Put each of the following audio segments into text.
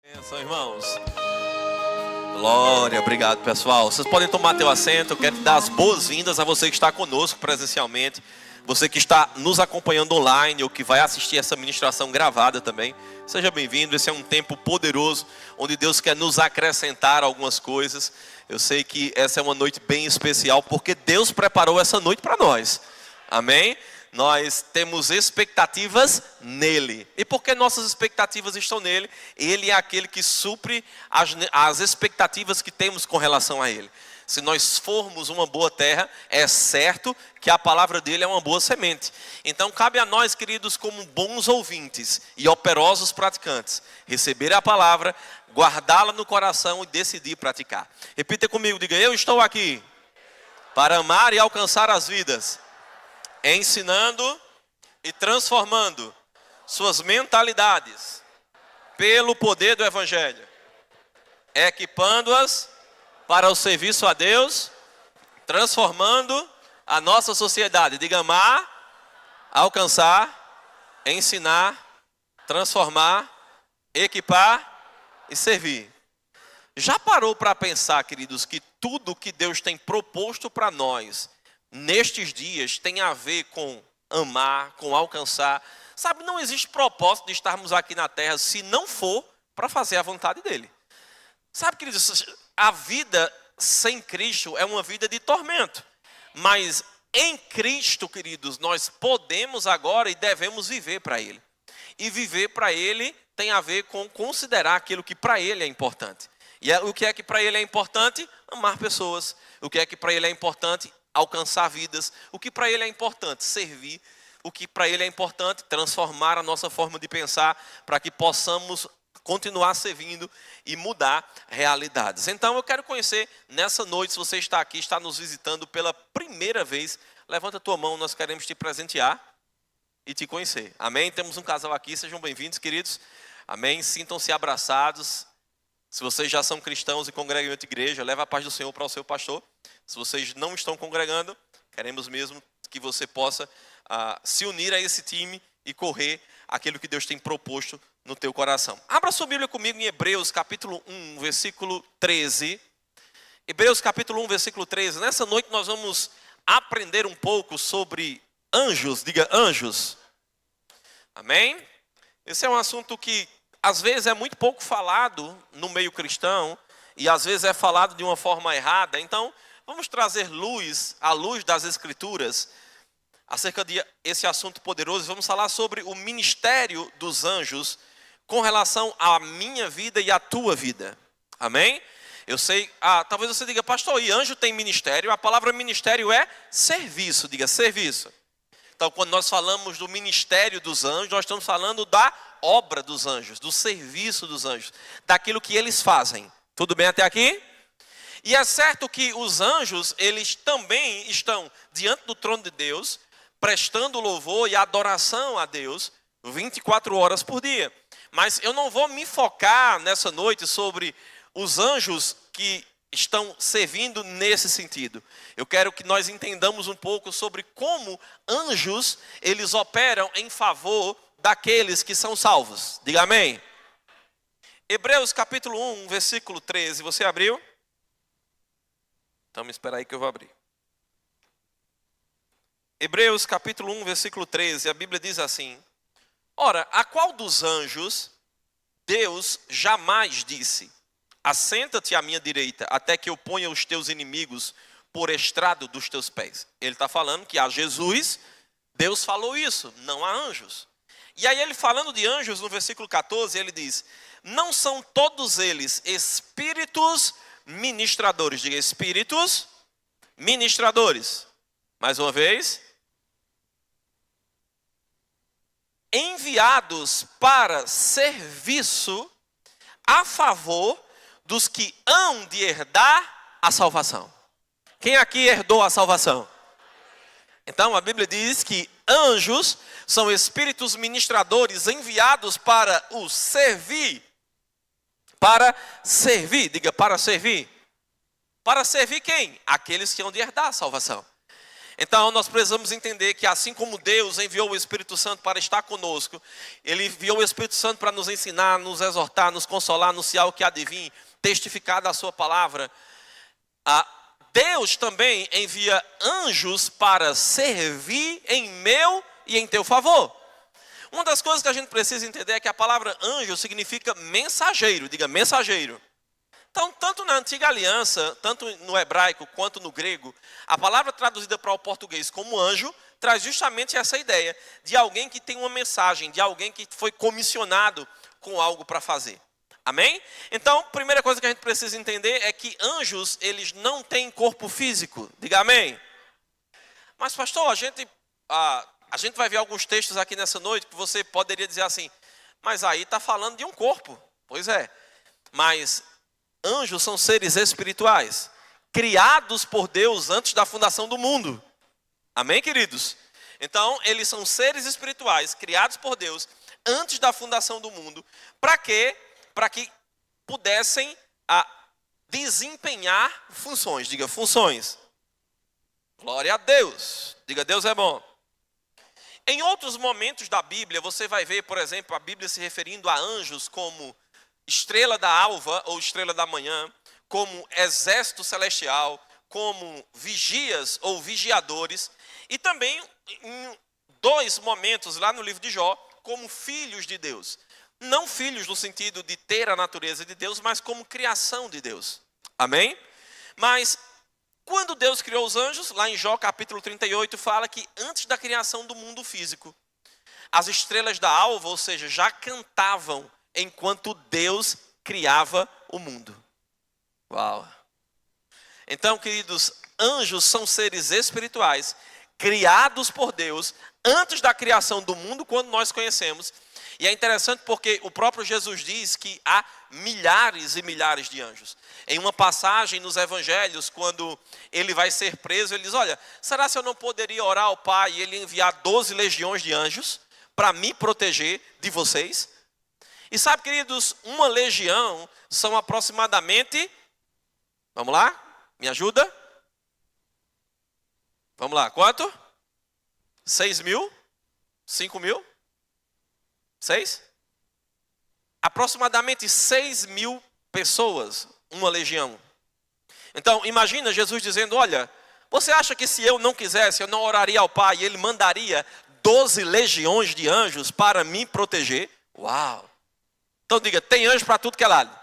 Benção, irmãos. Glória, obrigado pessoal. Vocês podem tomar teu assento. Eu quero te dar as boas-vindas a você que está conosco presencialmente, você que está nos acompanhando online ou que vai assistir essa ministração gravada também. Seja bem-vindo. Esse é um tempo poderoso onde Deus quer nos acrescentar algumas coisas. Eu sei que essa é uma noite bem especial porque Deus preparou essa noite para nós. Amém? Nós temos expectativas nele. E porque nossas expectativas estão nele, ele é aquele que supre as expectativas que temos com relação a ele. Se nós formos uma boa terra, é certo que a palavra dele é uma boa semente. Então cabe a nós, queridos, como bons ouvintes e operosos praticantes, receber a palavra, guardá-la no coração e decidir praticar. Repita comigo, diga: eu estou aqui para amar e alcançar as vidas, ensinando e transformando suas mentalidades pelo poder do Evangelho, equipando-as para o serviço a Deus, transformando a nossa sociedade. Diga: amar, alcançar, ensinar, transformar, equipar e servir. Já parou para pensar, queridos, que tudo que Deus tem proposto para nós nestes dias tem a ver com amar, com alcançar? Sabe, não existe propósito de estarmos aqui na terra se não for para fazer a vontade dele. Sabe, queridos, a vida sem Cristo é uma vida de tormento. Mas em Cristo, queridos, nós podemos agora e devemos viver para ele. E viver para ele tem a ver com considerar aquilo que para ele é importante. E o que é que para ele é importante? Amar pessoas. O que é que para ele é importante? Alcançar vidas. O que para ele é importante? Servir. O que para ele é importante? Transformar a nossa forma de pensar para que possamos continuar servindo e mudar realidades. Então eu quero conhecer nessa noite, se você está aqui, está nos visitando pela primeira vez, levanta a tua mão, nós queremos te presentear e te conhecer. Amém? Temos um casal aqui, sejam bem-vindos, queridos. Amém? Sintam-se abraçados. Se vocês já são cristãos e congregam em outra igreja, leva a paz do Senhor para o seu pastor. Se vocês não estão congregando, queremos mesmo que você possa se unir a esse time e correr aquilo que Deus tem proposto no teu coração. Abra sua Bíblia comigo em Hebreus capítulo 1, versículo 13. Hebreus capítulo 1, versículo 13. Nessa noite nós vamos aprender um pouco sobre anjos. Diga: anjos. Amém? Esse é um assunto que às vezes é muito pouco falado no meio cristão e às vezes é falado de uma forma errada. Então, vamos trazer à luz das Escrituras, acerca de esse assunto poderoso. Vamos falar sobre o ministério dos anjos com relação à minha vida e à tua vida. Amém? Eu sei, talvez você diga: pastor, e anjo tem ministério? A palavra ministério é serviço. Diga: serviço. Então, quando nós falamos do ministério dos anjos, nós estamos falando da obra dos anjos, do serviço dos anjos, daquilo que eles fazem. Tudo bem até aqui? E é certo que os anjos, eles também estão diante do trono de Deus, prestando louvor e adoração a Deus 24 horas por dia. Mas eu não vou me focar nessa noite sobre os anjos que estão servindo nesse sentido. Eu quero que nós entendamos um pouco sobre como anjos, eles operam em favor daqueles que são salvos. Diga amém. Hebreus capítulo 1, versículo 13. Você abriu? Então me espera aí que eu vou abrir. Hebreus capítulo 1, versículo 13. A Bíblia diz assim: ora, a qual dos anjos Deus jamais disse: assenta-te à minha direita, até que eu ponha os teus inimigos por estrado dos teus pés? Ele está falando que a Jesus, Deus falou isso, não a anjos. E aí ele, falando de anjos, no versículo 14, ele diz: não são todos eles espíritos ministradores? Diga: espíritos ministradores. Mais uma vez: enviados para serviço a favor dos que hão de herdar a salvação. Quem aqui herdou a salvação? Então a Bíblia diz que anjos são espíritos ministradores enviados para o servir. Para servir, diga: para servir. Para servir quem? Aqueles que hão de herdar a salvação. Então nós precisamos entender que assim como Deus enviou o Espírito Santo para estar conosco, Ele enviou o Espírito Santo para nos ensinar, nos exortar, nos consolar, anunciar o que há de vir, testificar da sua palavra. Deus também envia anjos para servir em meu e em teu favor. Uma das coisas que a gente precisa entender é que a palavra anjo significa mensageiro, diga mensageiro. Então, tanto na antiga aliança, tanto no hebraico quanto no grego, a palavra traduzida para o português como anjo, traz justamente essa ideia de alguém que tem uma mensagem, de alguém que foi comissionado com algo para fazer. Amém? Então, a primeira coisa que a gente precisa entender é que anjos, eles não têm corpo físico. Diga amém. Mas pastor, a gente vai ver alguns textos aqui nessa noite que você poderia dizer assim, mas aí está falando de um corpo. Pois é, mas anjos são seres espirituais, criados por Deus antes da fundação do mundo. Amém, queridos? Então, eles são seres espirituais, criados por Deus antes da fundação do mundo. Para quê? Para que pudessem desempenhar funções. Diga, funções. Glória a Deus. Diga, Deus é bom. Em outros momentos da Bíblia, você vai ver, por exemplo, a Bíblia se referindo a anjos como estrela da alva ou estrela da manhã, como exército celestial, como vigias ou vigiadores, e também em dois momentos lá no livro de Jó, como filhos de Deus. Não filhos no sentido de ter a natureza de Deus, mas como criação de Deus. Amém? Mas quando Deus criou os anjos, lá em Jó capítulo 38, fala que antes da criação do mundo físico, as estrelas da alva, ou seja, já cantavam enquanto Deus criava o mundo. Uau! Então, queridos, anjos são seres espirituais, criados por Deus, antes da criação do mundo, quando nós conhecemos. E é interessante porque o próprio Jesus diz que há milhares e milhares de anjos. Em uma passagem nos evangelhos, quando ele vai ser preso, ele diz, olha, será que eu não poderia orar ao Pai e ele enviar 12 legiões de anjos para me proteger de vocês? E sabe, queridos, uma legião são aproximadamente, vamos lá, me ajuda? Vamos lá, quanto? 6 mil? 5 mil? 6? Aproximadamente 6 mil pessoas, uma legião. Então, imagina Jesus dizendo, olha, você acha que se eu não quisesse, eu não oraria ao Pai, e Ele mandaria 12 legiões de anjos para me proteger? Uau! Então diga, tem anjo para tudo que é lado.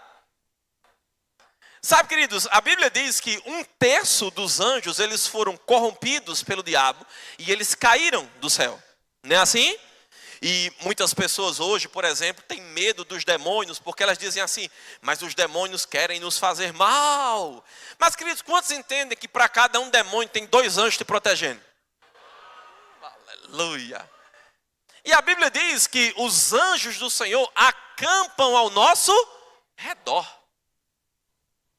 Sabe, queridos, a Bíblia diz que 1/3 dos anjos, eles foram corrompidos pelo diabo e eles caíram do céu. Não é assim? E muitas pessoas hoje, por exemplo, têm medo dos demônios, porque elas dizem assim, mas os demônios querem nos fazer mal. Mas, queridos, quantos entendem que para cada um demônio tem 2 anjos te protegendo? Aleluia! E a Bíblia diz que os anjos do Senhor acampam ao nosso redor.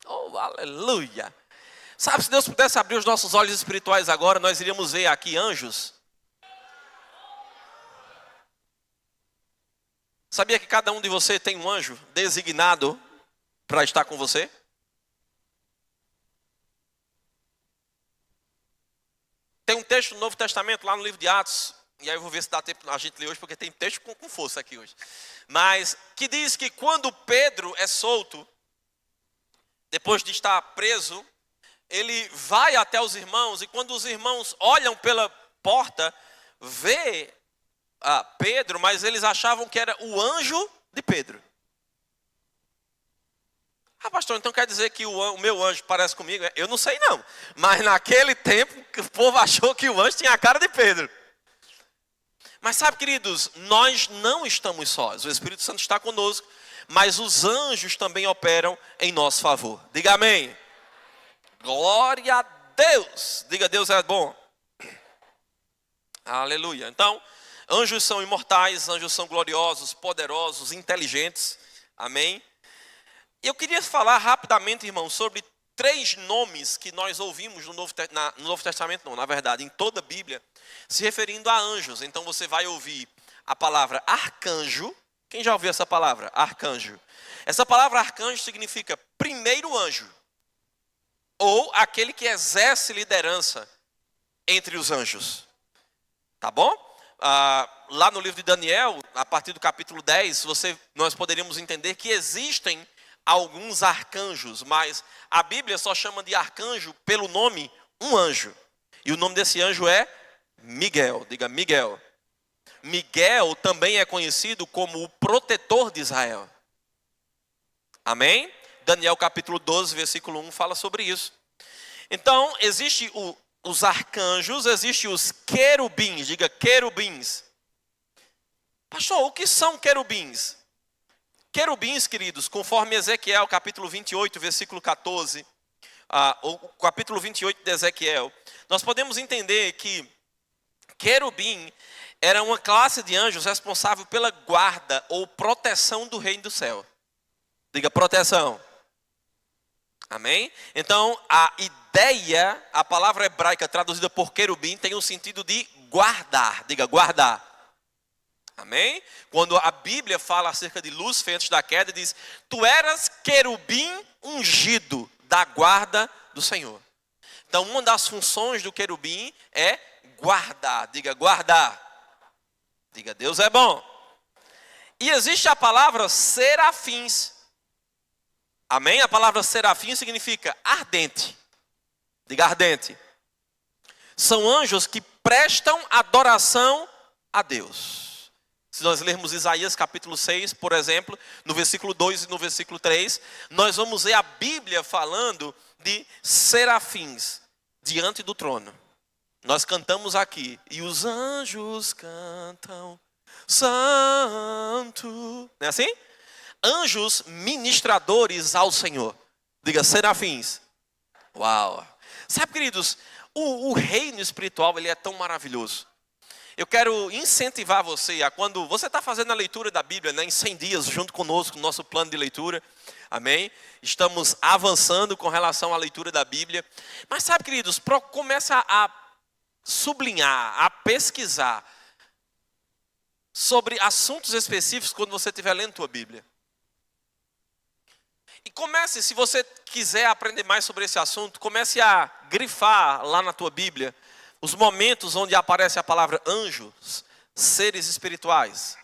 Oh, aleluia! Sabe, se Deus pudesse abrir os nossos olhos espirituais agora, nós iríamos ver aqui anjos. Sabia que cada um de você tem um anjo designado para estar com você? Tem um texto no Novo Testamento, lá no livro de Atos, e aí eu vou ver se dá tempo a gente ler hoje, porque tem texto com força aqui hoje. Mas que diz que quando Pedro é solto, depois de estar preso, ele vai até os irmãos, e quando os irmãos olham pela porta, vê Pedro, mas eles achavam que era o anjo de Pedro. Pastor, então quer dizer que o meu anjo parece comigo? Eu não sei não, mas naquele tempo o povo achou que o anjo tinha a cara de Pedro. Mas sabe, queridos, nós não estamos sós, o Espírito Santo está conosco, mas os anjos também operam em nosso favor. Diga amém. Glória a Deus. Diga, Deus é bom. Aleluia. Então, anjos são imortais, anjos são gloriosos, poderosos, inteligentes. Amém. Eu queria falar rapidamente, irmão, sobre 3 nomes que nós ouvimos no Novo Testamento, não, na verdade, em toda a Bíblia, se referindo a anjos. Então você vai ouvir a palavra arcanjo. Quem já ouviu essa palavra? Arcanjo. Essa palavra arcanjo significa primeiro anjo, ou aquele que exerce liderança. entre os anjos. Tá bom? Lá no livro de Daniel, a partir do capítulo 10, nós poderíamos entender que existem alguns arcanjos, mas a Bíblia só chama de arcanjo pelo nome um anjo. E o nome desse anjo é Miguel. Diga Miguel. Miguel também é conhecido como o protetor de Israel. Amém? Daniel capítulo 12, versículo 1 fala sobre isso. Então, existe os arcanjos, existem os querubins. Diga querubins. Pastor, o que são querubins? Querubins, queridos, conforme Ezequiel capítulo 28, versículo 14, o capítulo 28 de Ezequiel, nós podemos entender que querubim era uma classe de anjos responsável pela guarda ou proteção do reino do céu. Diga proteção. Amém? Então, a ideia, a palavra hebraica traduzida por querubim tem o sentido de guardar. Diga guardar. Amém? Quando a Bíblia fala acerca de Lúcifer antes da queda, diz: tu eras querubim ungido da guarda do Senhor. Então, uma das funções do querubim é guardar. Diga guardar. Diga Deus é bom. E existe a palavra serafins. Amém? A palavra serafim significa ardente. Diga ardente. São anjos que prestam adoração a Deus. Se nós lermos Isaías capítulo 6, por exemplo, no versículo 2 e no versículo 3, nós vamos ver a Bíblia falando de serafins diante do trono. Nós cantamos aqui, e os anjos cantam, santo. Não é assim? Anjos ministradores ao Senhor. Diga serafins. Uau. Sabe, queridos, o reino espiritual, ele é tão maravilhoso. Eu quero incentivar você a quando você está fazendo a leitura da Bíblia, né, em 100 dias, junto conosco, no nosso plano de leitura. Amém? Estamos avançando com relação à leitura da Bíblia. Mas sabe, queridos, começa a sublinhar, a pesquisar sobre assuntos específicos quando você estiver lendo a tua Bíblia. E comece, se você quiser aprender mais sobre esse assunto, comece a grifar lá na tua Bíblia os momentos onde aparece a palavra anjos, seres espirituais.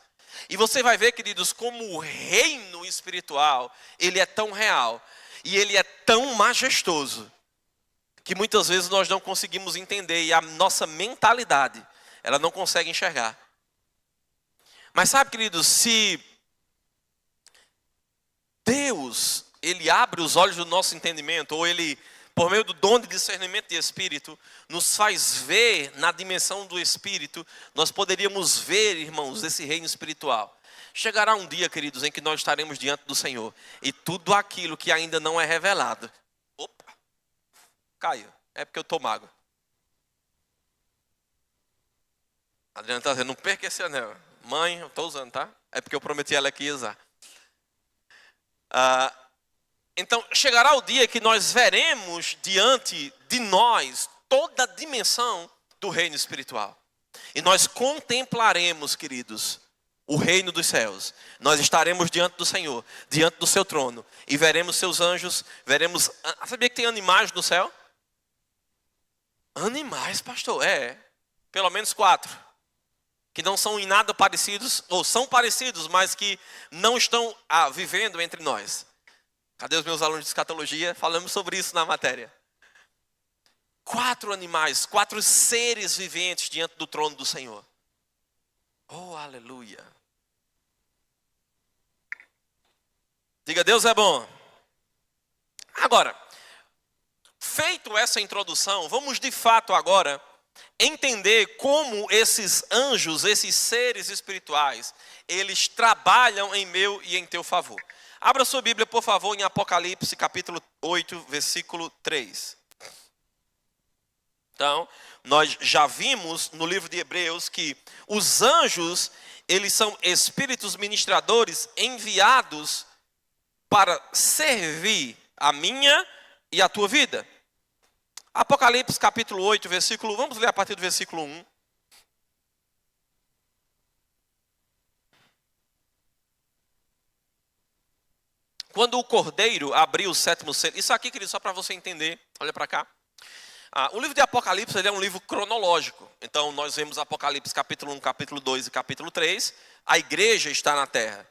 E você vai ver, queridos, como o reino espiritual, ele é tão real e ele é tão majestoso, que muitas vezes nós não conseguimos entender e a nossa mentalidade, ela não consegue enxergar. Mas sabe, queridos, se Deus, ele abre os olhos do nosso entendimento, ou ele, por meio do dom de discernimento de espírito, nos faz ver na dimensão do espírito, nós poderíamos ver, irmãos, esse reino espiritual. Chegará um dia, queridos, em que nós estaremos diante do Senhor, e tudo aquilo que ainda não é revelado, opa, caiu, é porque eu estou mago. Adriana está dizendo, não perca esse anel. Mãe, eu estou usando, tá? É porque eu prometi a ela que ia usar. Então, chegará o dia que nós veremos diante de nós toda a dimensão do reino espiritual. E nós contemplaremos, queridos, o reino dos céus. Nós estaremos diante do Senhor, diante do seu trono. E veremos seus anjos, veremos... Sabia que tem animais no céu? Animais, pastor? Pelo menos 4. Que não são em nada parecidos, ou são parecidos, mas que não estão vivendo entre nós. Cadê os meus alunos de escatologia? Falamos sobre isso na matéria. 4 animais, 4 seres viventes diante do trono do Senhor. Oh, aleluia. Diga, Deus é bom. Agora, feito essa introdução, vamos de fato agora entender como esses anjos, esses seres espirituais, eles trabalham em meu e em teu favor. Abra sua Bíblia, por favor, em Apocalipse, capítulo 8, versículo 3. Então, nós já vimos no livro de Hebreus que os anjos, eles são espíritos ministradores enviados para servir a minha e a tua vida. Apocalipse capítulo 8, versículo, vamos ler a partir do versículo 1. Quando o cordeiro abriu o 7º selo, isso aqui, querido, só para você entender, olha para cá. O livro de Apocalipse ele é um livro cronológico. Então nós vemos Apocalipse capítulo 1, capítulo 2 e capítulo 3. A igreja está na terra.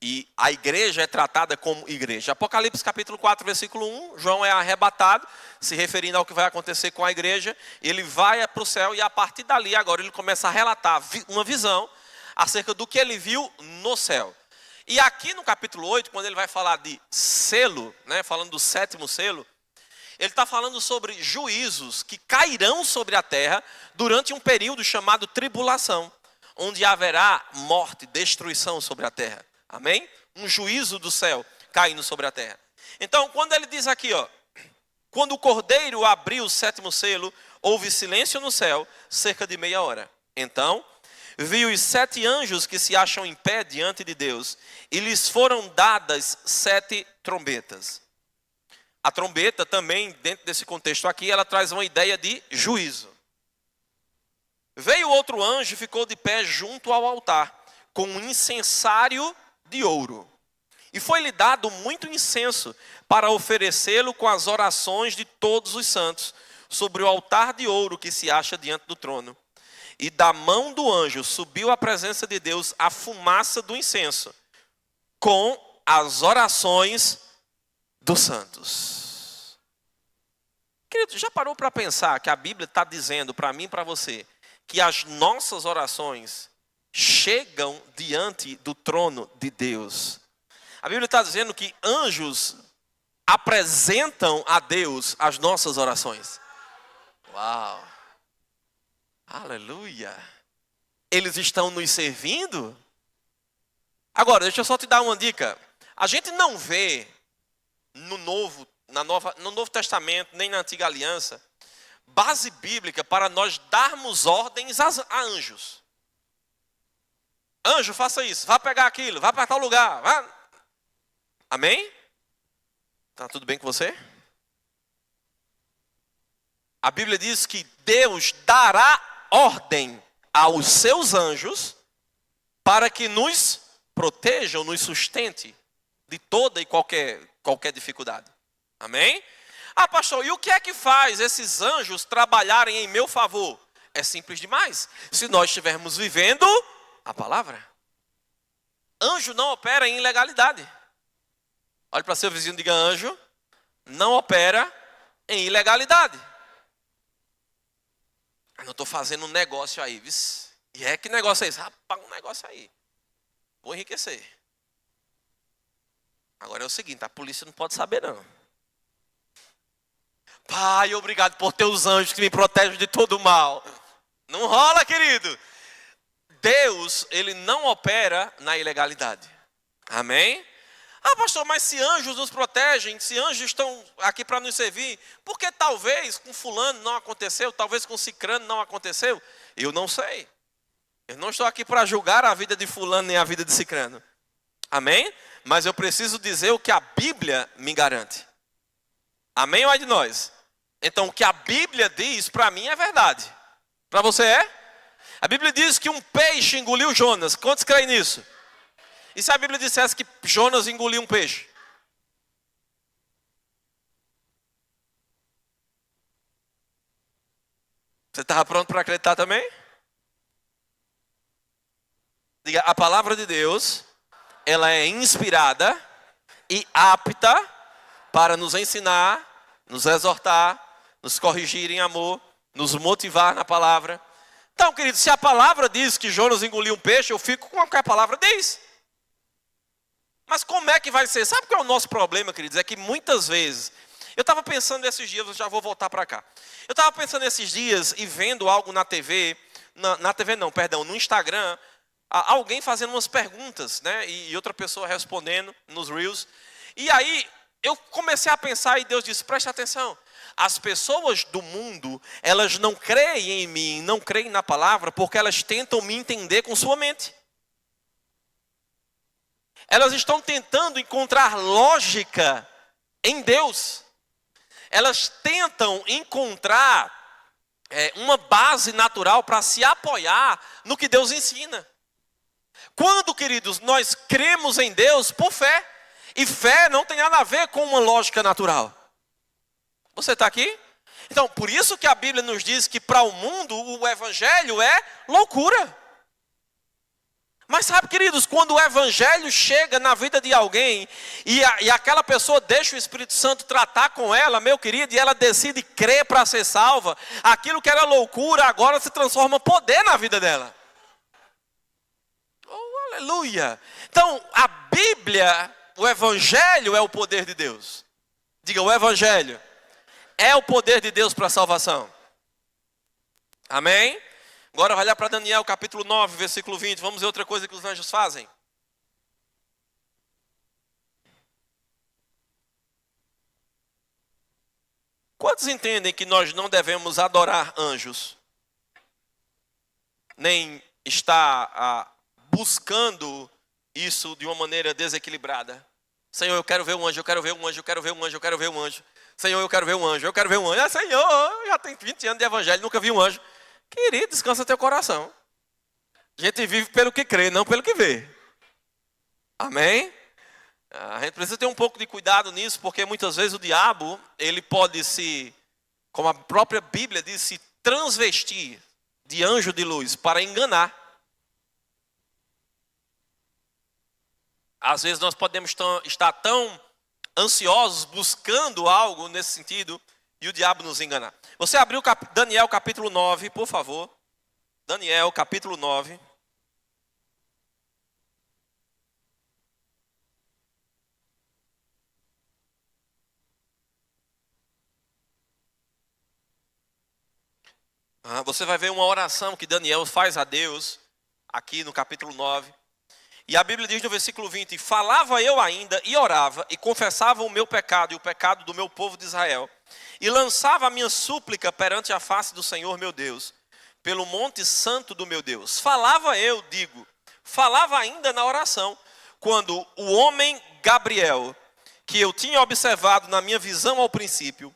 E a igreja é tratada como igreja. Apocalipse capítulo 4, versículo 1, João é arrebatado, se referindo ao que vai acontecer com a igreja. Ele vai para o céu e a partir dali agora ele começa a relatar uma visão acerca do que ele viu no céu. E aqui no capítulo 8, quando ele vai falar de selo, né, falando do 7º selo, ele está falando sobre juízos que cairão sobre a terra durante um período chamado tribulação, onde haverá morte, destruição sobre a terra. Amém? Um juízo do céu caindo sobre a terra. Então, quando ele diz aqui, quando o cordeiro abriu o 7º selo, houve silêncio no céu, cerca de meia hora. Então, vi os 7 anjos que se acham em pé diante de Deus, e lhes foram dadas 7 trombetas. A trombeta também, dentro desse contexto aqui, ela traz uma ideia de juízo. Veio outro anjo e ficou de pé junto ao altar, com um incensário de ouro. E foi-lhe dado muito incenso para oferecê-lo com as orações de todos os santos, sobre o altar de ouro que se acha diante do trono. E da mão do anjo subiu à presença de Deus a fumaça do incenso, com as orações dos santos. Querido, já parou para pensar que a Bíblia está dizendo para mim e para você que as nossas orações chegam diante do trono de Deus? A Bíblia está dizendo que anjos apresentam a Deus as nossas orações. Uau! Aleluia! Eles estão nos servindo? Agora, deixa eu só te dar uma dica. A gente não vê no Novo Testamento, nem na Antiga Aliança, base bíblica para nós darmos ordens a anjos. Anjo, faça isso, vá pegar aquilo, vá para tal lugar. Vá. Amém? Está tudo bem com você? A Bíblia diz que Deus dará ordem aos seus anjos para que nos protejam, nos sustente de toda e qualquer dificuldade. Amém? Pastor, e o que é que faz esses anjos trabalharem em meu favor? É simples demais. Se nós estivermos vivendo a palavra. Anjo não opera em ilegalidade. Olhe para seu vizinho e diga: anjo não opera em ilegalidade. Eu não estou fazendo um negócio aí, viu? E que negócio é esse? Rapaz, um negócio aí. Vou enriquecer. Agora é o seguinte, a polícia não pode saber não. Pai, obrigado por ter os anjos que me protegem de todo mal. Não rola, querido. Deus, ele não opera na ilegalidade. Amém? Pastor, mas se anjos nos protegem, se anjos estão aqui para nos servir, por que talvez com fulano não aconteceu, talvez com cicrano não aconteceu? Eu não sei. Eu não estou aqui para julgar a vida de fulano nem a vida de cicrano. Amém? Mas eu preciso dizer o que a Bíblia me garante. Amém ou é de nós? Então o que a Bíblia diz para mim é verdade. Para você é? A Bíblia diz que um peixe engoliu Jonas. Quantos creem nisso? E se a Bíblia dissesse que Jonas engoliu um peixe? Você estava pronto para acreditar também? Diga, a palavra de Deus, ela é inspirada e apta para nos ensinar, nos exortar, nos corrigir em amor, nos motivar na palavra. Então, querido, se a palavra diz que Jonas engoliu um peixe, eu fico com o que a palavra diz. Mas como é que vai ser? Sabe qual é o nosso problema, queridos? É que muitas vezes, eu estava pensando nesses dias, eu já vou voltar para cá. Eu estava pensando nesses dias e vendo algo na TV, no Instagram, alguém fazendo umas perguntas, né? E outra pessoa respondendo nos Reels. E aí, eu comecei a pensar e Deus disse, preste atenção. As pessoas do mundo, elas não creem em mim, não creem na palavra, porque elas tentam me entender com sua mente. Elas estão tentando encontrar lógica em Deus. Elas tentam encontrar uma base natural para se apoiar no que Deus ensina. Quando, queridos, nós cremos em Deus por fé. E fé não tem nada a ver com uma lógica natural. Você está aqui? Então, por isso que a Bíblia nos diz que para o mundo o evangelho é loucura. Mas sabe, queridos, quando o evangelho chega na vida de alguém e aquela pessoa deixa o Espírito Santo tratar com ela, meu querido, e ela decide crer para ser salva, aquilo que era loucura agora se transforma em poder na vida dela. Oh, aleluia! Então, a Bíblia, o evangelho é o poder de Deus. Diga, o evangelho é o poder de Deus para a salvação. Amém? Agora vai lá para Daniel capítulo 9, versículo 20. Vamos ver outra coisa que os anjos fazem. Quantos entendem que nós não devemos adorar anjos? Nem estar buscando isso de uma maneira desequilibrada. Senhor, eu quero ver um anjo, eu quero ver um anjo, eu quero ver um anjo, eu quero ver um anjo. Senhor, eu quero ver um anjo, eu quero ver um anjo. Ah, Senhor, já tem 20 anos de evangelho, nunca vi um anjo. Querido, descansa teu coração. A gente vive pelo que crê, não pelo que vê. Amém? A gente precisa ter um pouco de cuidado nisso, porque muitas vezes o diabo, ele pode se, como a própria Bíblia diz, se transvestir de anjo de luz para enganar. Às vezes nós podemos estar tão ansiosos, buscando algo nesse sentido, e o diabo nos enganar. Você abriu Daniel capítulo 9, por favor. Daniel capítulo 9. Você vai ver uma oração que Daniel faz a Deus, aqui no capítulo 9. E a Bíblia diz no versículo 20, falava eu ainda e orava e confessava o meu pecado e o pecado do meu povo de Israel. E lançava a minha súplica perante a face do Senhor meu Deus, pelo monte santo do meu Deus. Falava eu, falava ainda na oração, quando o homem Gabriel, que eu tinha observado na minha visão ao princípio,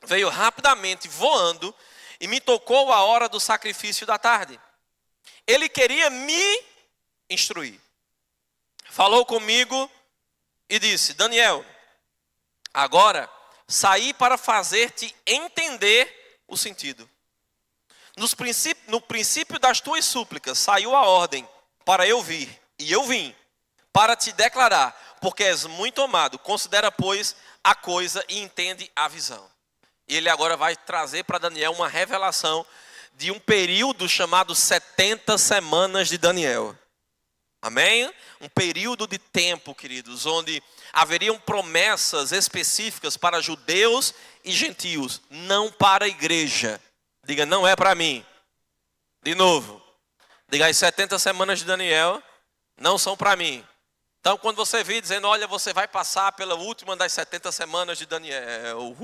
veio rapidamente voando e me tocou a hora do sacrifício da tarde. Ele queria me instruir. Falou comigo e disse, Daniel, agora saí para fazer-te entender o sentido. No princípio das tuas súplicas saiu a ordem para eu vir, e eu vim para te declarar, porque és muito amado. Considera, pois, a coisa e entende a visão. E ele agora vai trazer para Daniel uma revelação de um período chamado 70 semanas de Daniel. Amém? Um período de tempo, queridos, onde haveriam promessas específicas para judeus e gentios, não para a igreja. Diga, não é para mim. De novo, diga, as 70 semanas de Daniel não são para mim. Então, quando você vir dizendo, olha, você vai passar pela última das 70 semanas de Daniel,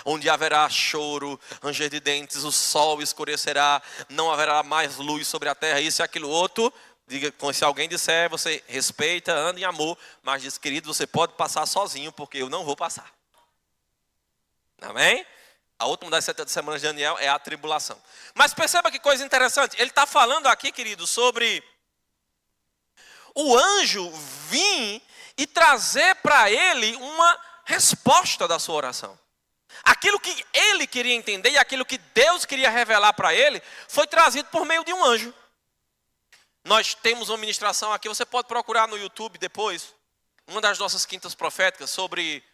onde haverá choro, ranger de dentes, o sol escurecerá, não haverá mais luz sobre a terra, isso e aquilo outro. Diga, se alguém disser, você respeita, anda em amor, mas diz, querido, você pode passar sozinho, porque eu não vou passar. Amém? A última das 70 semanas de Daniel é a tribulação. Mas perceba que coisa interessante, ele está falando aqui, querido, sobre o anjo vir e trazer para ele uma resposta da sua oração. Aquilo que ele queria entender e aquilo que Deus queria revelar para ele, foi trazido por meio de um anjo. Nós temos uma ministração aqui, você pode procurar no YouTube depois, uma das nossas quintas proféticas, sobre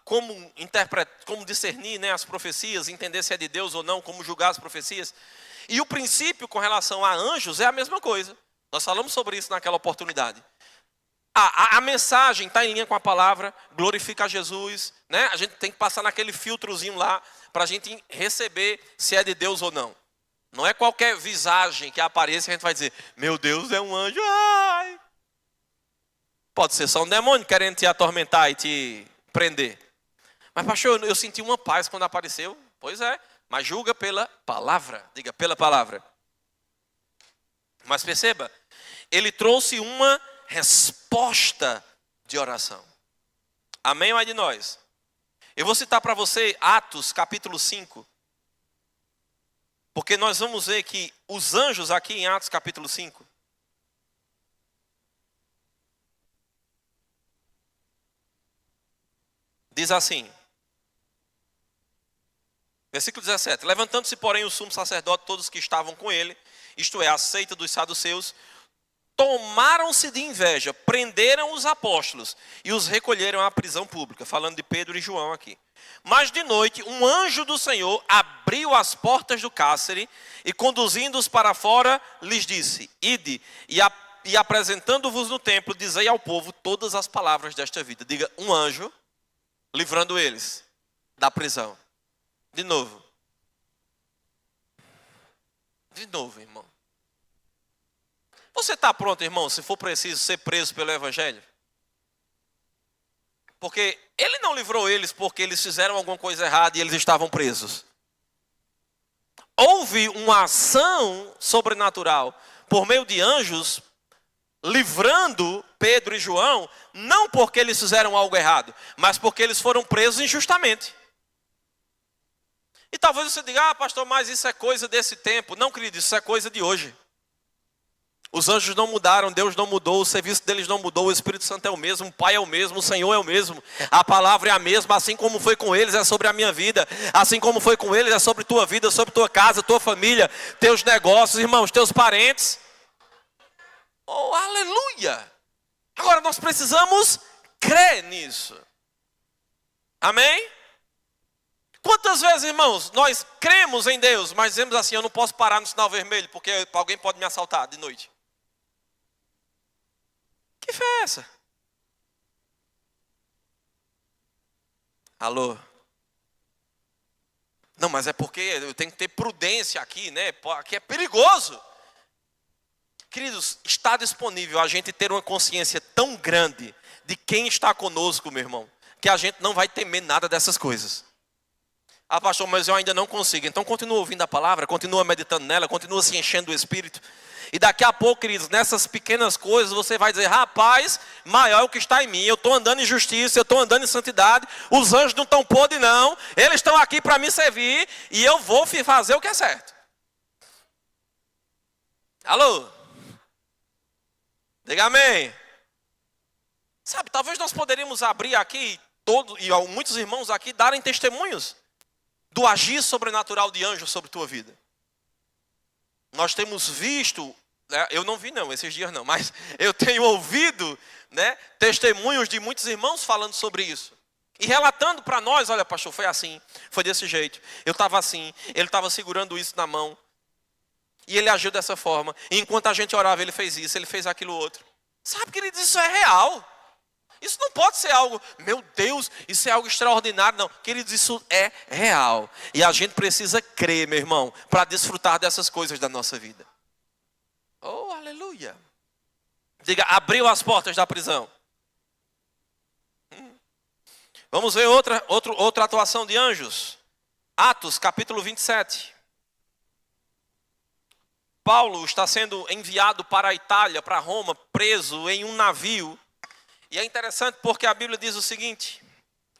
como discernir, né, as profecias, entender se é de Deus ou não, como julgar as profecias. E o princípio com relação a anjos é a mesma coisa. Nós falamos sobre isso naquela oportunidade. A mensagem está em linha com a palavra, glorifica a Jesus, né? A gente tem que passar naquele filtrozinho lá, para a gente receber se é de Deus ou não. Não é qualquer visagem que apareça que a gente vai dizer, meu Deus, é um anjo, ai. Pode ser só um demônio querendo te atormentar e te prender. Mas pastor, eu senti uma paz quando apareceu. Pois é, mas julga pela palavra. Diga, pela palavra. Mas perceba, ele trouxe uma resposta de oração. Amém ou é de nós? Eu vou citar para você Atos capítulo 5. Porque nós vamos ver que os anjos aqui em Atos capítulo 5, diz assim, Versículo 17. Levantando-se, porém, o sumo sacerdote, todos que estavam com ele, isto é, a seita dos saduceus, tomaram-se de inveja, prenderam os apóstolos e os recolheram à prisão pública. Falando de Pedro e João aqui. Mas de noite, um anjo do Senhor abriu as portas do cárcere e, conduzindo-os para fora, lhes disse: Ide, e apresentando-vos no templo, dizei ao povo todas as palavras desta vida. Diga, um anjo livrando eles da prisão. De novo. De novo, irmão. Você está pronto, irmão, se for preciso ser preso pelo Evangelho? Porque ele não livrou eles porque eles fizeram alguma coisa errada e eles estavam presos. Houve uma ação sobrenatural por meio de anjos livrando Pedro e João, não porque eles fizeram algo errado, mas porque eles foram presos injustamente. E talvez você diga, pastor, mas isso é coisa desse tempo. Não, querido, isso é coisa de hoje. Os anjos não mudaram, Deus não mudou, o serviço deles não mudou, o Espírito Santo é o mesmo, o Pai é o mesmo, o Senhor é o mesmo, a palavra é a mesma, assim como foi com eles é sobre a minha vida, assim como foi com eles é sobre tua vida, sobre tua casa, tua família, teus negócios, irmãos, teus parentes. Oh, aleluia! Agora nós precisamos crer nisso. Amém? Quantas vezes, irmãos, nós cremos em Deus, mas dizemos assim, eu não posso parar no sinal vermelho, porque alguém pode me assaltar de noite. Que fé é essa? Alô? Não, mas é porque eu tenho que ter prudência aqui, né? Aqui é perigoso. Queridos, está disponível a gente ter uma consciência tão grande de quem está conosco, meu irmão, que a gente não vai temer nada dessas coisas. Ah, pastor, mas eu ainda não consigo. Então continua ouvindo a palavra, continua meditando nela, continua se enchendo do Espírito. E daqui a pouco, queridos, nessas pequenas coisas você vai dizer, rapaz, maior é o que está em mim. Eu estou andando em justiça, eu estou andando em santidade. Os anjos não estão podres não. Eles estão aqui para me servir e eu vou fazer o que é certo. Alô? Diga amém. Sabe, talvez nós poderíamos abrir aqui, e muitos irmãos aqui darem testemunhos do agir sobrenatural de anjos sobre tua vida. Nós temos visto, né, eu não vi não, esses dias não, mas eu tenho ouvido, né, testemunhos de muitos irmãos falando sobre isso. E relatando para nós, olha pastor, foi assim, foi desse jeito. Eu estava assim, ele estava segurando isso na mão. E ele agiu dessa forma. E enquanto a gente orava, ele fez isso, ele fez aquilo outro. Sabe, queridos, isso é real. Isso não pode ser algo, meu Deus, isso é algo extraordinário. Não, queridos, isso é real. E a gente precisa crer, meu irmão, para desfrutar dessas coisas da nossa vida. Oh, aleluia. Diga, abriu as portas da prisão. Vamos ver outra atuação de anjos. Atos, capítulo 27. Paulo está sendo enviado para a Itália, para Roma, preso em um navio. E é interessante porque a Bíblia diz o seguinte,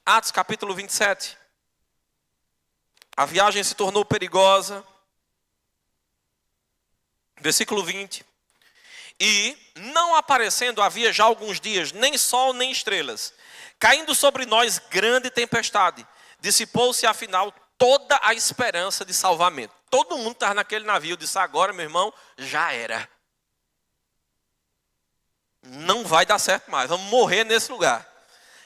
Atos capítulo 27. A viagem se tornou perigosa. Versículo 20. E, não aparecendo havia já alguns dias, nem sol nem estrelas, caindo sobre nós grande tempestade, dissipou-se afinal toda a esperança de salvamento. Todo mundo estava naquele navio, disse, agora meu irmão, já era. Não vai dar certo mais, vamos morrer nesse lugar.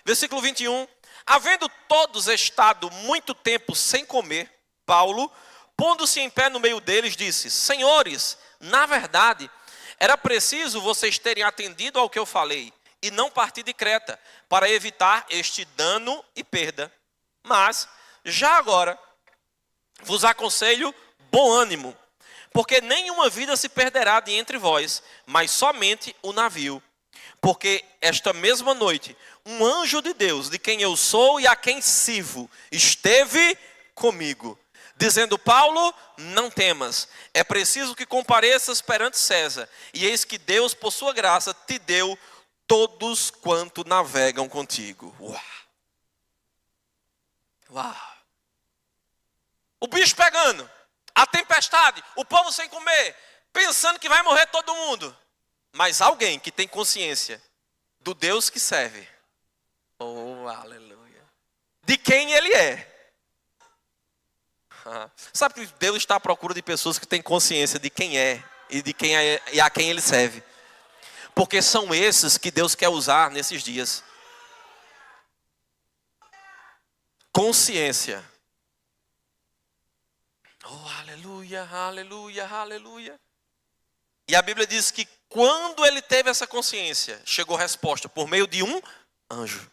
Versículo 21. Havendo todos estado muito tempo sem comer, Paulo, pondo-se em pé no meio deles, disse, senhores, na verdade, era preciso vocês terem atendido ao que eu falei, e não partir de Creta, para evitar este dano e perda. Mas, já agora, vos aconselho bom ânimo, porque nenhuma vida se perderá de entre vós, mas somente o navio. Porque esta mesma noite, um anjo de Deus, de quem eu sou e a quem sirvo, esteve comigo, dizendo, Paulo, não temas, é preciso que compareças perante César, e eis que Deus, por sua graça, te deu todos quanto navegam contigo. Uau! Uau! O bicho pegando, a tempestade, o povo sem comer, pensando que vai morrer todo mundo. Mas alguém que tem consciência do Deus que serve, oh, aleluia, de quem ele é, Sabe que Deus está à procura de pessoas que têm consciência de quem é e de quem é e a quem Ele serve. Porque são esses que Deus quer usar nesses dias. Consciência. Oh, aleluia, aleluia, aleluia. E a Bíblia diz que quando ele teve essa consciência, chegou a resposta por meio de um anjo.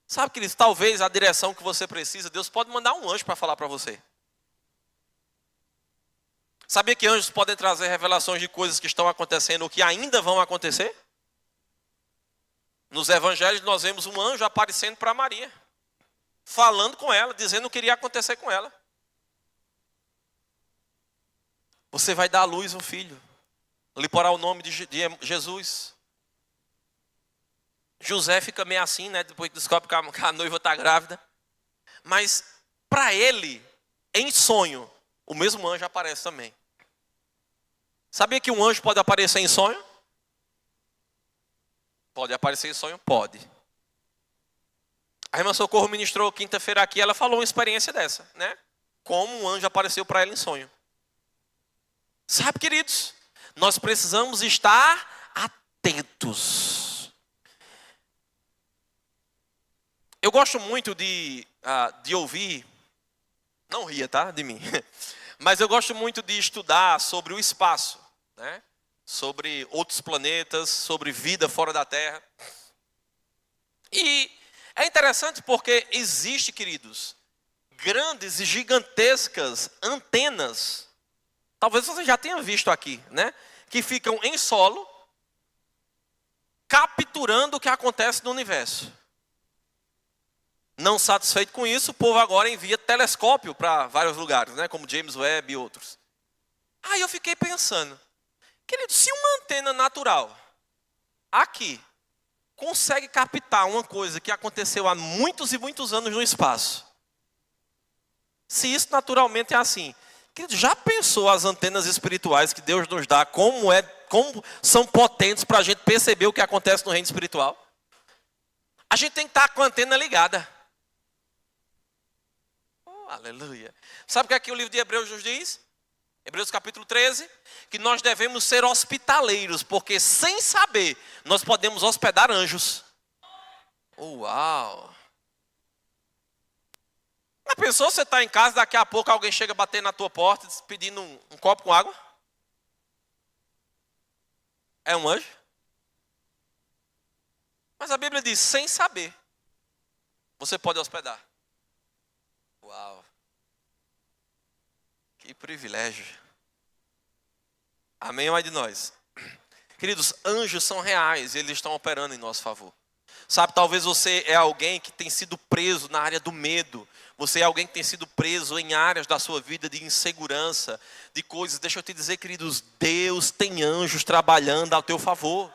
Sabe, queridos, talvez a direção que você precisa, Deus pode mandar um anjo para falar para você. Sabia que anjos podem trazer revelações de coisas que estão acontecendo ou que ainda vão acontecer? Nos evangelhos nós vemos um anjo aparecendo para Maria, falando com ela, dizendo o que iria acontecer com ela. Você vai dar à luz um filho, lhe porá o nome de Jesus. José fica meio assim, né? Depois que descobre que a noiva está grávida. Mas para ele, em sonho, o mesmo anjo aparece também. Sabia que um anjo pode aparecer em sonho? Pode aparecer em sonho? Pode. A irmã Socorro ministrou quinta-feira aqui, ela falou uma experiência dessa, né? Como um anjo apareceu para ela em sonho. Sabe, queridos, nós precisamos estar atentos. Eu gosto muito de ouvir, não ria, tá, de mim, mas eu gosto muito de estudar sobre o espaço, né? Sobre outros planetas, sobre vida fora da Terra. E é interessante porque existe, queridos, grandes e gigantescas antenas. Talvez você já tenha visto aqui, né? Que ficam em solo, capturando o que acontece no universo. Não satisfeito com isso, o povo agora envia telescópio para vários lugares, né? Como James Webb e outros. Aí eu fiquei pensando, querido, se uma antena natural aqui consegue captar uma coisa que aconteceu há muitos e muitos anos no espaço, se isso naturalmente é assim, querido, já pensou as antenas espirituais que Deus nos dá, como são potentes para a gente perceber o que acontece no reino espiritual? A gente tem que estar com a antena ligada. Oh, aleluia. Sabe o que é que o livro de Hebreus nos diz? Hebreus capítulo 13, que nós devemos ser hospitaleiros, porque sem saber, nós podemos hospedar anjos. Uau! Já pensou, você está em casa, daqui a pouco alguém chega bater na tua porta, pedindo um copo com água? É um anjo? Mas a Bíblia diz, sem saber, você pode hospedar. Uau! Que privilégio. Amém ou ai de nós? Queridos, anjos são reais, eles estão operando em nosso favor. Sabe, talvez você é alguém que tem sido preso na área do medo. Você é alguém que tem sido preso em áreas da sua vida de insegurança, de coisas. Deixa eu te dizer, queridos, Deus tem anjos trabalhando ao teu favor.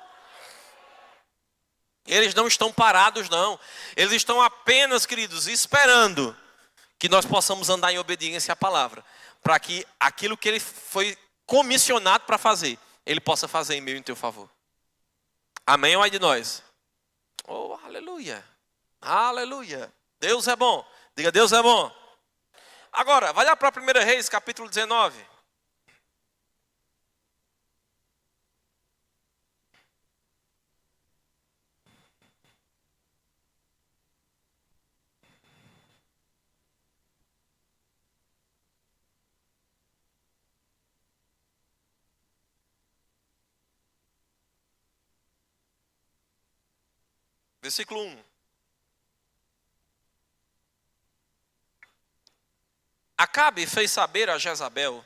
Eles não estão parados, não. Eles estão apenas, queridos, esperando que nós possamos andar em obediência à palavra. Para que aquilo que ele foi comissionado para fazer, ele possa fazer em meio em teu favor. Amém ou ai de nós? Oh, aleluia. Aleluia. Deus é bom. Diga, Deus é bom. Agora, vai lá para 1 Reis, capítulo 19. Versículo 1. Acabe fez saber a Jezabel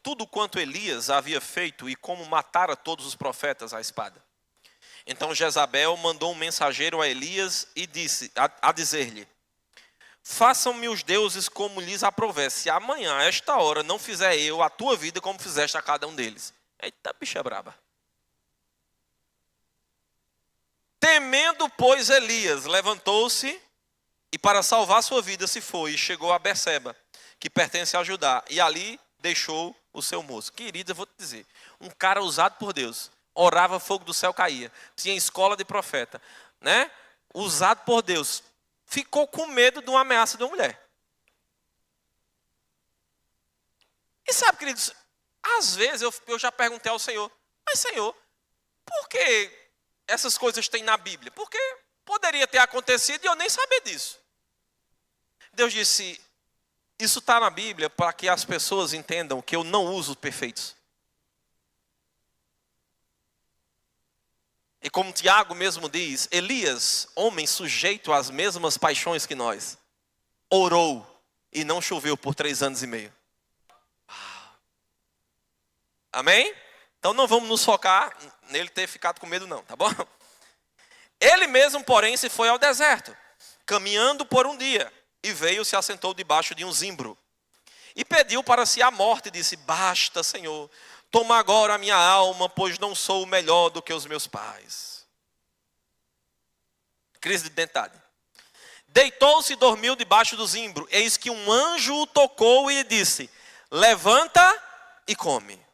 tudo quanto Elias havia feito e como matara todos os profetas à espada. Então Jezabel mandou um mensageiro a Elias e disse, a dizer-lhe: façam-me os deuses como lhes aprouver, se amanhã, a esta hora, não fizer eu a tua vida como fizeste a cada um deles. Eita, bicha braba. Temendo, pois, Elias, levantou-se e para salvar sua vida se foi e chegou a Berseba, que pertence a Judá, e ali deixou o seu moço. Querido, eu vou te dizer, um cara usado por Deus, orava, fogo do céu caía, tinha escola de profeta, né? Usado por Deus, ficou com medo de uma ameaça de uma mulher. E sabe, queridos, às vezes eu já perguntei ao Senhor, mas Senhor, por que essas coisas têm na Bíblia? Porque poderia ter acontecido e eu nem saber disso. Deus disse, isso está na Bíblia para que as pessoas entendam que eu não uso perfeitos. E como Tiago mesmo diz, Elias, homem sujeito às mesmas paixões que nós, orou e não choveu por 3 anos e meio. Amém? Então não vamos nos focar nele ter ficado com medo não, tá bom? Ele mesmo, porém, se foi ao deserto, caminhando por um dia, e veio, se assentou debaixo de um zimbro, e pediu para si a morte, e disse, basta, Senhor, toma agora a minha alma, pois não sou melhor do que os meus pais. Crise de identidade. Deitou-se e dormiu debaixo do zimbro, eis que um anjo o tocou e lhe disse, levanta e come.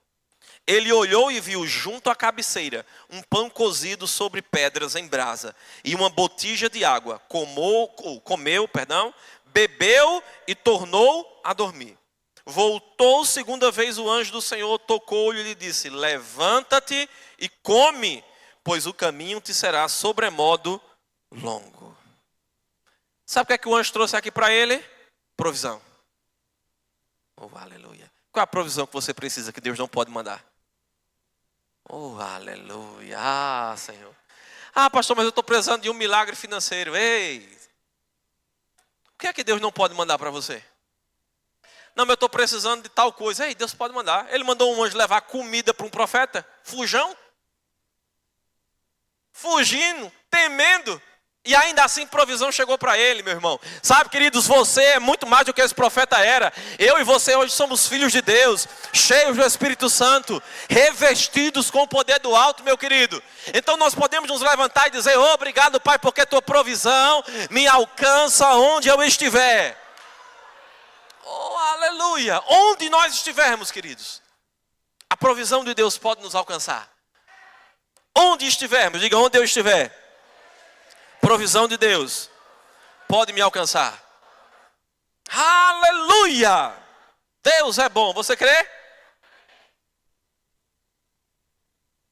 Ele olhou e viu junto à cabeceira um pão cozido sobre pedras em brasa e uma botija de água. Comeu, bebeu e tornou a dormir. Voltou segunda vez o anjo do Senhor, tocou-lhe e lhe disse, levanta-te e come, pois o caminho te será sobremodo longo. Sabe o que é que o anjo trouxe aqui para ele? Provisão. Oh, aleluia. Qual é a provisão que você precisa que Deus não pode mandar? Oh, aleluia. Ah, Senhor. Ah, pastor, mas eu estou precisando de um milagre financeiro. Ei, o que é que Deus não pode mandar para você? Não, mas eu estou precisando de tal coisa. Ei, Deus pode mandar. Ele mandou um anjo levar comida para um profeta. Fujão. Fugindo, temendo. E ainda assim provisão chegou para ele, meu irmão. Sabe, queridos, você é muito mais do que esse profeta era. Eu e você hoje somos filhos de Deus, cheios do Espírito Santo, revestidos com o poder do alto, meu querido. Então nós podemos nos levantar e dizer, obrigado, Pai, porque tua provisão me alcança onde eu estiver. Oh, aleluia. Onde nós estivermos, queridos, a provisão de Deus pode nos alcançar. Onde estivermos, diga onde eu estiver. Provisão de Deus pode me alcançar. Aleluia! Deus é bom, você crê?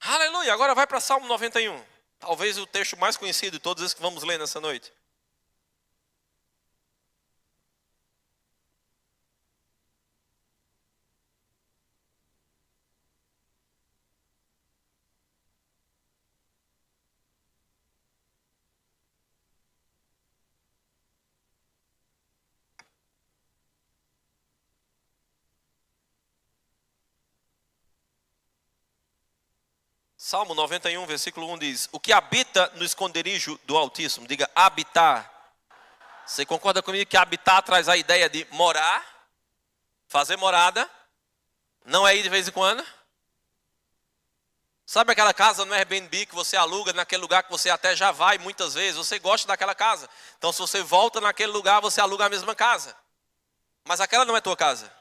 Aleluia! Agora vai para Salmo 91. Talvez o texto mais conhecido de todos esses que vamos ler nessa noite. Salmo 91, versículo 1 diz, o que habita no esconderijo do Altíssimo, diga habitar. Você concorda comigo que habitar traz a ideia de morar, fazer morada, não é ir de vez em quando? Sabe aquela casa no Airbnb que você aluga, naquele lugar que você até já vai muitas vezes, você gosta daquela casa. Então se você volta naquele lugar, você aluga a mesma casa. Mas aquela não é tua casa.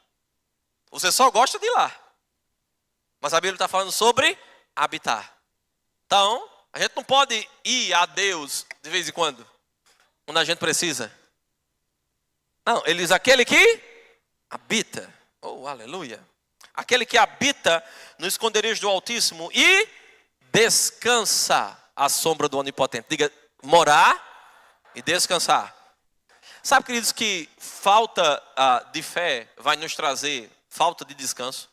Você só gosta de ir lá. Mas a Bíblia está falando sobre habitar. Então, a gente não pode ir a Deus de vez em quando a gente precisa. Não, ele diz aquele que habita. Oh, aleluia. Aquele que habita no esconderijo do Altíssimo e descansa à sombra do Onipotente. Diga, morar e descansar. Sabe, queridos, que falta de fé vai nos trazer falta de descanso?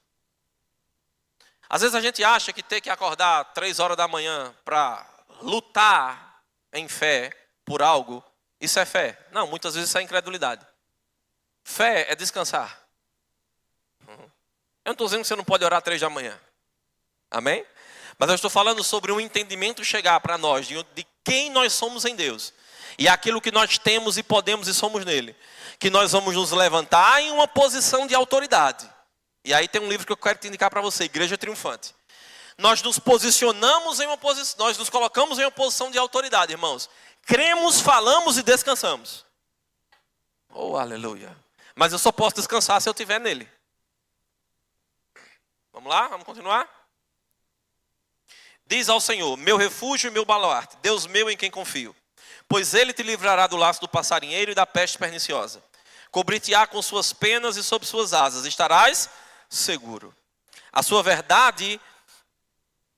Às vezes a gente acha que ter que acordar 3 horas da manhã para lutar em fé por algo, isso é fé. Não, muitas vezes isso é incredulidade. Fé é descansar. Eu não estou dizendo que você não pode orar 3 da manhã. Amém? Mas eu estou falando sobre um entendimento chegar para nós de quem nós somos em Deus. E aquilo que nós temos e podemos e somos nele. Que nós vamos nos levantar em uma posição de autoridade. E aí tem um livro que eu quero te indicar para você, Igreja Triunfante. Nós nos posicionamos em uma posição, nós nos colocamos em uma posição de autoridade, irmãos. Cremos, falamos e descansamos. Oh, aleluia. Mas eu só posso descansar se eu estiver nele. Vamos lá, vamos continuar? Diz ao Senhor, meu refúgio e meu baluarte, Deus meu em quem confio. Pois ele te livrará do laço do passarinheiro e da peste perniciosa. Cobrir-te-á com suas penas e sob suas asas estarás seguro. A sua verdade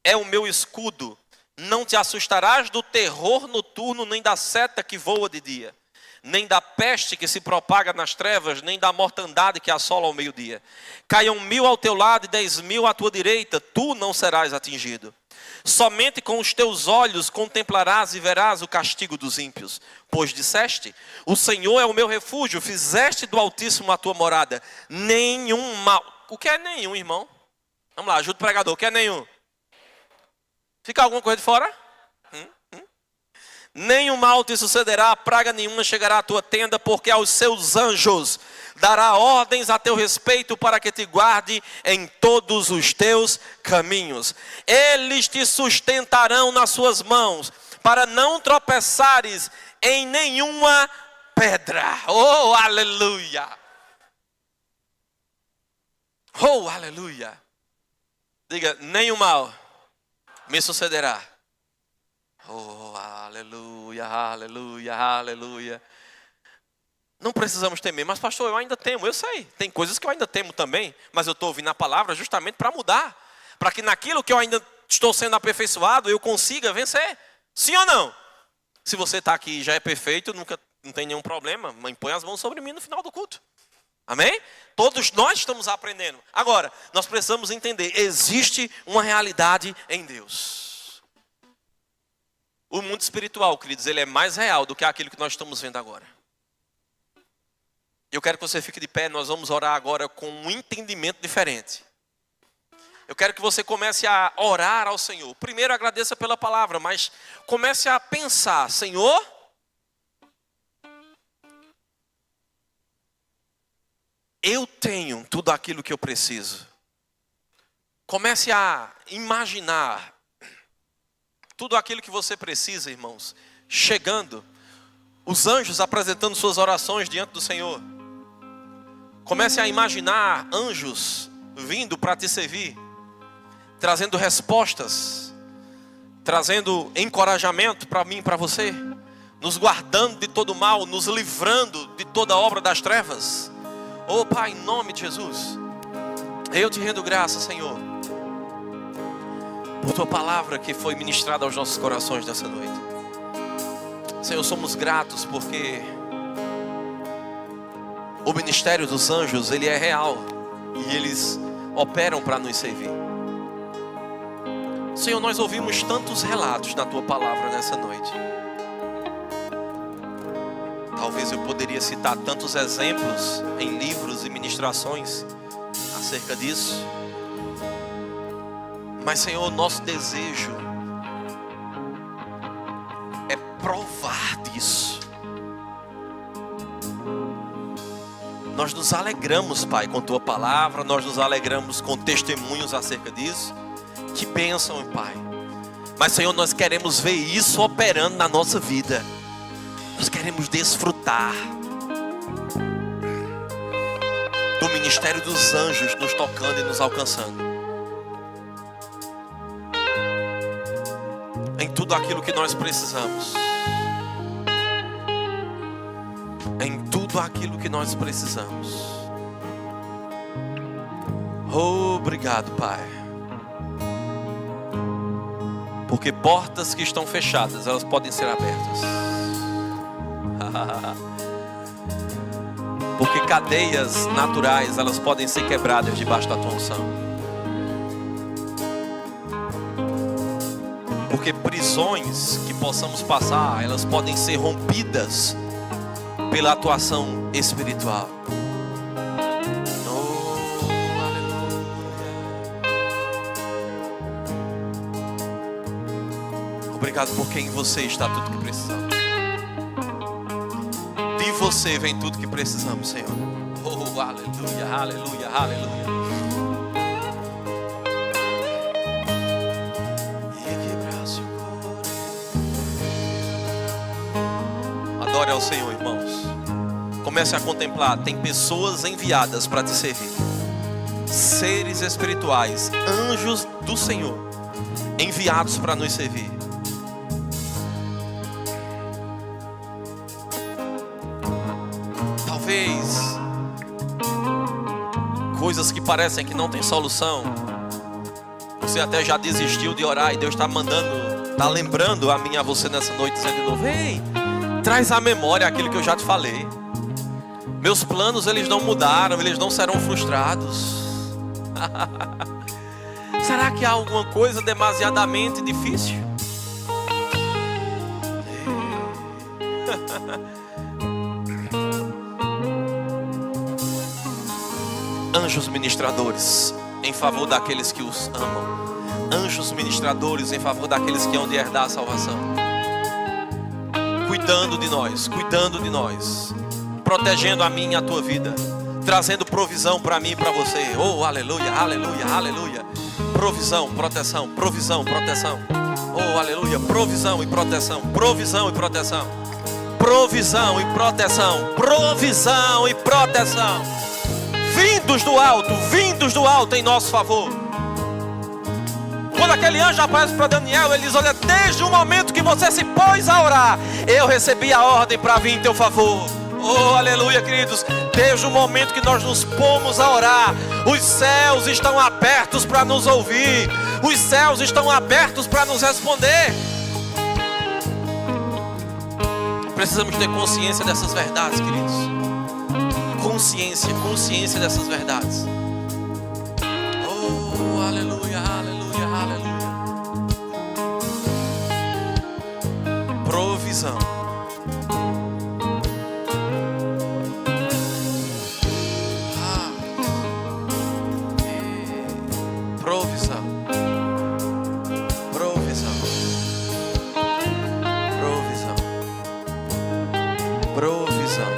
é o meu escudo. Não te assustarás do terror noturno, nem da seta que voa de dia, nem da peste que se propaga nas trevas, nem da mortandade que assola ao meio-dia. Caiam 1000 ao teu lado e 10.000 à tua direita, tu não serás atingido. Somente com os teus olhos contemplarás e verás o castigo dos ímpios. Pois disseste, o Senhor é o meu refúgio, fizeste do Altíssimo a tua morada. Nenhum mal. O que é nenhum, irmão? Vamos lá, ajuda o pregador. O que é nenhum? Fica alguma coisa de fora? Nenhum mal te sucederá, praga nenhuma chegará à tua tenda, porque aos seus anjos dará ordens a teu respeito para que te guarde em todos os teus caminhos. Eles te sustentarão nas suas mãos, para não tropeçares em nenhuma pedra. Oh, aleluia! Oh, aleluia! Diga, nenhum mal me sucederá. Oh, aleluia, aleluia, aleluia. Não precisamos temer, mas pastor, eu ainda temo, eu sei. Tem coisas que eu ainda temo também, mas eu estou ouvindo a palavra justamente para mudar. Para que naquilo que eu ainda estou sendo aperfeiçoado, eu consiga vencer. Sim ou não? Se você está aqui e já é perfeito, não tem nenhum problema, mãe, põe as mãos sobre mim no final do culto. Amém? Todos nós estamos aprendendo. Agora, nós precisamos entender, existe uma realidade em Deus. O mundo espiritual, queridos, ele é mais real do que aquilo que nós estamos vendo agora. Eu quero que você fique de pé, nós vamos orar agora com um entendimento diferente. Eu quero que você comece a orar ao Senhor. Primeiro agradeça pela palavra, mas comece a pensar, Senhor, eu tenho tudo aquilo que eu preciso. Comece a imaginar tudo aquilo que você precisa, irmãos, chegando, os anjos apresentando suas orações diante do Senhor. Comece a imaginar anjos vindo para te servir, trazendo respostas, trazendo encorajamento para mim e para você, nos guardando de todo mal, nos livrando de toda obra das trevas. Oh Pai, em nome de Jesus, eu te rendo graça, Senhor, por tua palavra que foi ministrada aos nossos corações nessa noite. Senhor, somos gratos porque o ministério dos anjos, ele é real e eles operam para nos servir. Senhor, nós ouvimos tantos relatos na tua palavra nessa noite. Talvez eu poderia citar tantos exemplos em livros e ministrações acerca disso. Mas, Senhor, nosso desejo é provar disso. Nós nos alegramos, Pai, com Tua palavra. Nós nos alegramos com testemunhos acerca disso. Que bênção, Pai. Mas, Senhor, nós queremos ver isso operando na nossa vida. Nós queremos desfrutar do ministério dos anjos nos tocando e nos alcançando. Em tudo aquilo que nós precisamos. Em tudo aquilo que nós precisamos. Obrigado, Pai. Porque portas que estão fechadas, elas podem ser abertas. Porque cadeias naturais, elas podem ser quebradas debaixo da tua unção. Porque prisões que possamos passar, elas podem ser rompidas pela atuação espiritual. Oh, aleluia. Obrigado porque em você está tudo que precisamos. De você vem tudo que precisamos, Senhor. Oh, aleluia, aleluia, aleluia. Adore ao Senhor, irmãos. Comece a contemplar. Tem pessoas enviadas para te servir. Seres espirituais, anjos do Senhor, enviados para nos servir. Talvez coisas que parecem que não tem solução. Você até já desistiu de orar e Deus está lembrando a mim e a você nessa noite, dizendo de novo: ei, traz à memória aquilo que eu já te falei. Meus planos, eles não mudaram, eles não serão frustrados. Será que há alguma coisa demasiadamente difícil? Anjos ministradores em favor daqueles que os amam. Anjos ministradores em favor daqueles que hão de herdar a salvação. Cuidando de nós, protegendo a mim e a tua vida, trazendo provisão para mim e para você. Oh, aleluia, aleluia, aleluia. Provisão, proteção, provisão, proteção. Oh, aleluia, provisão e proteção, provisão e proteção. Provisão e proteção, provisão e proteção. Vindos do alto em nosso favor. Quando aquele anjo aparece para Daniel, ele diz: olha, desde o momento que você se pôs a orar, eu recebi a ordem para vir em teu favor. Oh, aleluia, queridos. Desde o momento que nós nos pomos a orar, os céus estão abertos para nos ouvir. Os céus estão abertos para nos responder. Precisamos ter consciência dessas verdades, queridos. Consciência dessas verdades. Oh, aleluia, aleluia, aleluia. Provisão. Provisão. Provisão. Provisão. Provisão.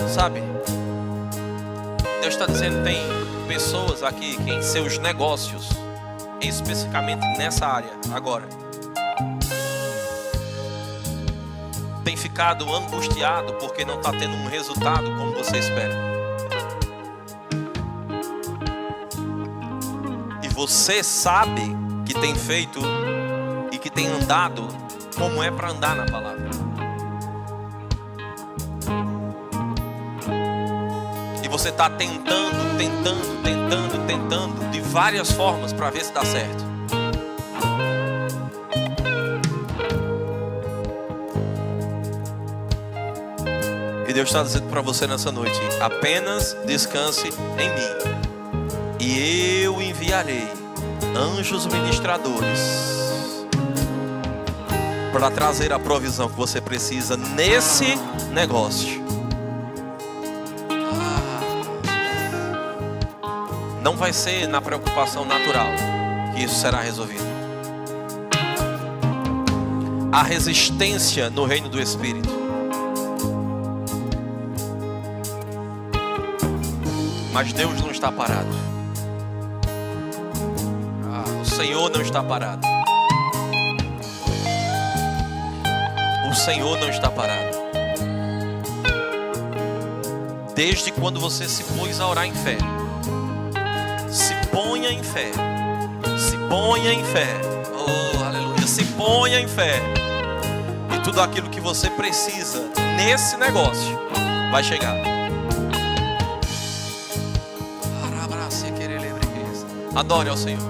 Sabe, Deus está dizendo, tem pessoas aqui que em seus negócios, especificamente nessa área agora, tem ficado angustiado porque não está tendo um resultado como você espera. E você sabe que tem feito e que tem andado como é para andar na palavra. Você está tentando de várias formas para ver se dá certo. E Deus está dizendo para você nessa noite: apenas descanse em mim, e eu enviarei anjos ministradores para trazer a provisão que você precisa nesse negócio. Não vai ser na preocupação natural que isso será resolvido. Há resistência no reino do Espírito. Mas Deus não está parado. O Senhor não está parado. O Senhor não está parado. Desde quando você se pôs a orar em fé, se ponha em fé. Se ponha em fé. Oh, aleluia. Se ponha em fé. E tudo aquilo que você precisa nesse negócio vai chegar. Adore ao Senhor.